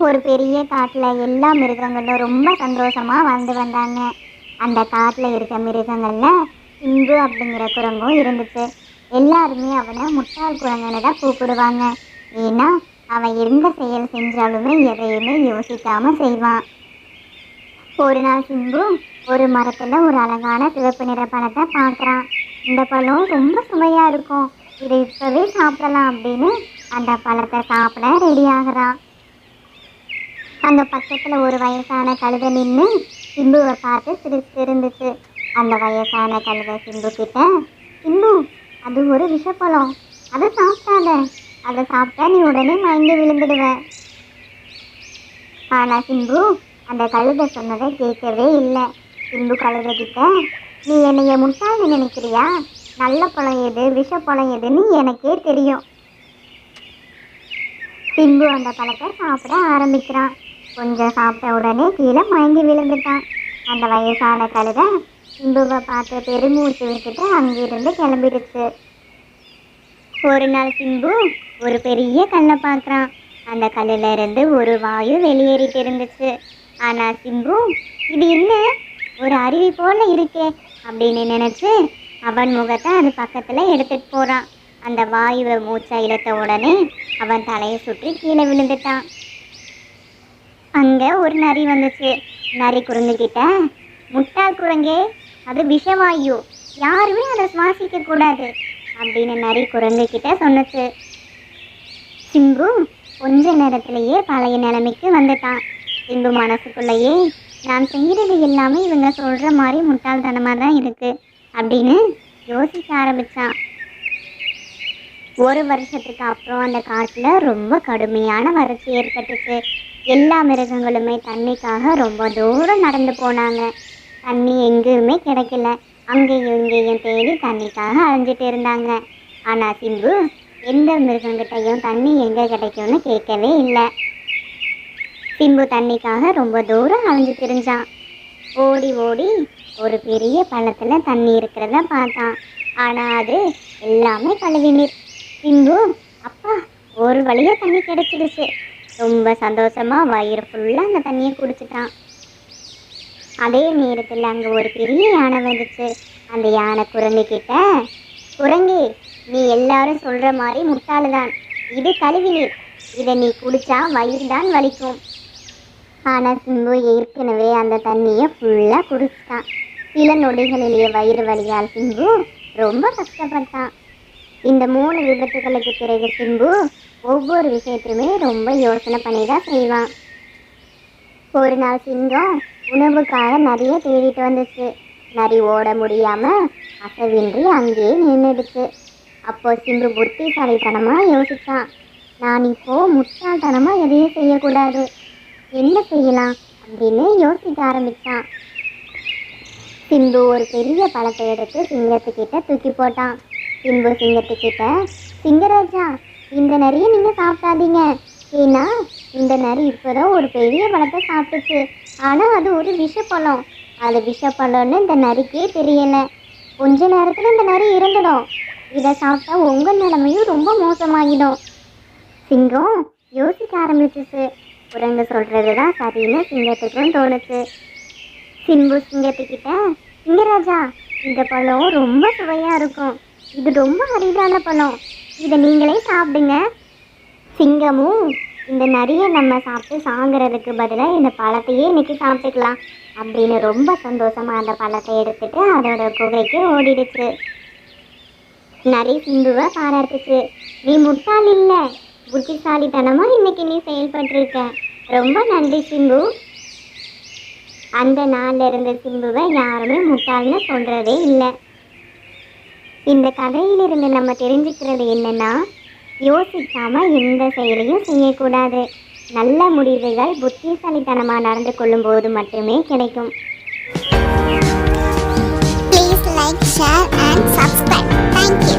ஒரு பெரிய காட்டுல எல்லா மிருகங்களும் ரொம்ப சந்தோஷமா வாழ்ந்து வந்தாங்க. அந்த காட்டுல இருக்க மிருகங்கள்ல சிம்பு அப்படிங்கிற குரங்கும் இருந்துச்சு. எல்லாருமே அவனை முட்டாள் குரங்குன்னு தான் கூப்பிடுவாங்க. ஏன்னா அவன் எந்த செயல் செஞ்சாலுமே எதையுமே யோசிக்காம செய்வான். ஒரு நாள் சிம்பு ஒரு மரத்துல ஒரு அழகான சிவப்பு நிற பழத்தை பார்க்கறான். இந்த பழம் ரொம்ப சுவையா இருக்கும், இதை இப்பவே சாப்பிடலாம் அப்படின்னு அந்த பழத்தை சாப்பிட ரெடி ஆகுறான். அந்த பக்கத்துல ஒரு வயசான கழுதை நின்று சிம்புவை பார்த்து சிரிச்சு இருந்துச்சு. அந்த வயசான கழுதை சிம்பு கிட்ட, சிம்பு, அது ஒரு விஷப்பழம், அதை சாப்பிட்டாத, அதை சாப்பிட்டா நீ உடனே மயங்கி விழுந்துடுவ. ஆனா சிம்பு அந்த கழுதை சொன்னதை கேட்கவே இல்லை. சிம்பு கழுதை கிட்ட, நீ என்னைய முட்டாள்னு நினைக்கிறியா? நல்ல பழம் எது விஷப்பழம் எதுன்னு எனக்கே தெரியும். சிம்பு அந்த பழத்தை சாப்பிட ஆரம்பிக்கிறான். கொஞ்சம் சாப்பிட்ட உடனே கீழே மயங்கி விழுந்துட்டான். அந்த வயசான கழுதை சிம்புவை பார்த்து பெருமூச்சு விட்டுட்டு அங்கிருந்து கிளம்பிடுச்சு. ஒரு நாள் சிம்பு ஒரு பெரிய கல்லை பார்க்குறான். அந்த கல்லுல இருந்து ஒரு வாயு வெளியேறிட்டு இருந்துச்சு. ஆனா சிம்பு, இது என்ன, ஒரு அருவி போல இருக்கே அப்படின்னு நினைச்சு அவன் முகத்தை அது பக்கத்துல எடுத்துட்டு போறான். அந்த வாயுவை மூச்சை இழுத்த உடனே அவன் தலையை சுற்றி கீழே விழுந்துட்டான். அங்க ஒரு நரி வந்துச்சு. நரி குரங்குகிட்ட, முட்டாள் குரங்கே, அது விஷவாயு, யாருமே அதை சுவாசிக்க கூடாது அப்படின்னு நரி குரங்குகிட்ட சொன்னுச்சு. சிம்பு கொஞ்ச நேரத்திலேயே பழைய நிலைமைக்கு வந்துட்டான். சிம்பு மனசுக்குள்ளேயே, நான் செய்கிறது எல்லாமே இவங்க சொல்ற மாதிரி முட்டாள்தனமாக தான் இருக்கு அப்படின்னு யோசிக்க ஆரம்பிச்சான். ஒரு வருஷத்துக்கு அப்புறம் அந்த காட்டுல ரொம்ப கடுமையான வறட்சி ஏற்பட்டுச்சு. எல்லா மிருகங்களுமே தண்ணிக்காக ரொம்ப தூரம் நடந்து போனாங்க. தண்ணி எங்கேயுமே கிடைக்கல. அங்கேயும் இங்கேயும் தேடி தண்ணிக்காக அலைஞ்சிட்டு இருந்தாங்க. ஆனா சிம்பு எந்த மிருகங்கிட்டையும் தண்ணி எங்க கிடைக்கும்னு கேட்கவே இல்லை. சிம்பு தண்ணிக்காக ரொம்ப தூரம் அலைஞ்சு திரிஞ்சான். ஓடி ஓடி ஒரு பெரிய பள்ளத்துல தண்ணி இருக்கிறத பார்த்தான். ஆனா அது எல்லாமே கழுவி நீர். சிம்பு, அப்பா, ஒரு வழியா தண்ணி கிடைச்சிடுச்சு, ரொம்ப சந்தோஷமா வயிறு ஃபுல்லா அந்த தண்ணியை குடிச்சிட்டான். அதே நேரத்தில் அங்கே ஒரு பெரிய யானை வந்துச்சு. அந்த யானை குரங்கு கிட்ட, குரங்கே, நீ எல்லாரும் சொல்ற மாதிரி முட்டாளுதான், இது கழுவி நீர், இதை நீ குடிச்சா வயிறு தான் வலிக்கும். ஆனால் சிம்பு ஏற்கனவே அந்த தண்ணியை ஃபுல்லாக குடிச்சிட்டான். சில நொடிகளிலேயே வயிறு வலியால் சிம்பு ரொம்ப கஷ்டப்பட்டான். இந்த 3 விபத்துகளுக்கு பிறகு சிம்பு ஒவ்வொரு விஷயத்தையுமே ரொம்ப யோசனை பண்ணி தான் செய்வான். ஒரு நாள் சிங்கம் உணவுக்காக நிறைய தேடிட்டு வந்துச்சு. நரி ஓட முடியாம அசைவின்றி அங்கேயே நின்றுடுச்சு. அப்போ சிம்பு புத்திசாலித்தனமா யோசிச்சான், நான் இப்போ முட்டாள்தனமா எதையும் செய்யக்கூடாது, என்ன செய்யலாம் அப்படின்னு யோசிக்க ஆரம்பிச்சான். சிம்பு ஒரு பெரிய பழத்தை எடுத்து சிங்கத்துக்கிட்ட தூக்கி போட்டான். சிம்பு சிங்கத்துக்கிட்ட, சிங்கராஜா, இந்த நரியை நீங்க சாப்பிடாதீங்க, ஏன்னா இந்த நரி இப்போதான் ஒரு பெரிய பழத்தை சாப்பிட்டுச்சு, ஆனா அது ஒரு விஷப்பழம், அது விஷப்பழம்னு இந்த நரிக்கே தெரியல, கொஞ்ச நேரத்துல இந்த நரி இறந்துடும், இதை சாப்பிட்டா உங்க நிலைமையும் ரொம்ப மோசமாகிடும். சிங்கம் யோசிக்க ஆரம்பிச்சிச்சு. குரங்கு சொல்றதுதான் சரின்னு சிங்கத்துக்கும் தோணுச்சு. சிம்பு சிங்கத்துக்கிட்ட, சிங்கராஜா, இந்த பழம் ரொம்ப சுவையா இருக்கும், இது ரொம்ப அரிதான பழம், இதை நீங்களே சாப்பிடுங்க. சிங்கமும், இந்த நரியை நம்ம சாப்பிட்டு சாகிறதுக்கு பதிலாக இந்த பழத்தையே இன்னைக்கு சாப்பிட்டுக்கலாம் அப்படின்னு ரொம்ப சந்தோஷமா அந்த பழத்தை எடுத்துட்டு அதோட குகைக்கு ஓடிடுச்சு. நரி சிம்புவை பாராட்டுச்சு, நீ முட்டாள் இல்லை, புத்திசாலித்தனமா இன்னைக்கு நீ செயல்பட்டிருக்க, ரொம்ப நன்றி சிம்பு. அந்த நாள்ல இருந்து சிம்புவை யாருமே முட்டாள்னு சொல்றதே இல்லை. இந்த கதையிலிருந்து நம்ம தெரிஞ்சுக்கிறது என்னன்னா, யோசிக்காம எந்த செயலையும் செய்யக்கூடாது. நல்ல முடிவுகள் புத்திசாலித்தனமாக நடந்து கொள்ளும் போது மட்டுமே கிடைக்கும். Please like, share and subscribe. Thank you.